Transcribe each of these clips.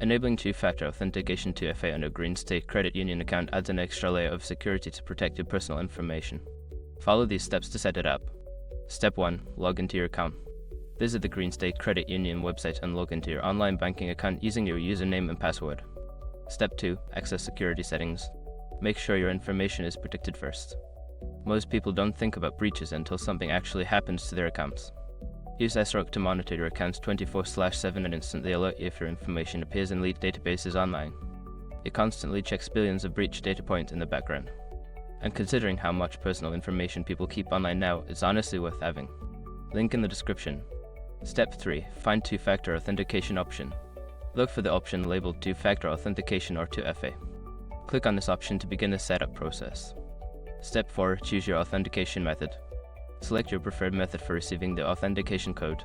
Enabling two-factor authentication 2FA on a GreenState credit union account adds an extra layer of security to protect your personal information. Follow these steps to set it up. Step 1. Log into your account. Visit the GreenState credit union website and log into your online banking account using your username and password. Step 2. Access security settings. Make sure your information is protected first. Most people don't think about breaches until something actually happens to their accounts. Use SROC to monitor your accounts 24/7 and instantly alert you if your information appears in leaked databases online. It constantly checks billions of breach data points in the background. And considering how much personal information people keep online now, it's honestly worth having. Link in the description. Step 3. Find two-factor authentication option. Look for the option labeled two-factor authentication or 2FA. Click on this option to begin the setup process. Step 4. Choose your authentication method. Select your preferred method for receiving the authentication code.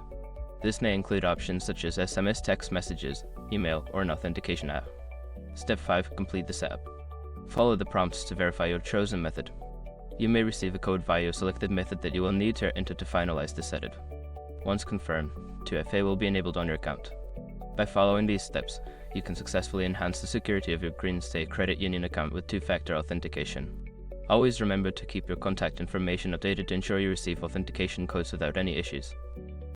This may include options such as SMS text messages, email, or an authentication app. Step 5. Complete the setup. Follow the prompts to verify your chosen method. You may receive a code via your selected method that you will need to enter to finalize the setup. Once confirmed, 2FA will be enabled on your account. By following these steps, you can successfully enhance the security of your GreenState credit union account with two-factor authentication. Always remember to keep your contact information updated to ensure you receive authentication codes without any issues.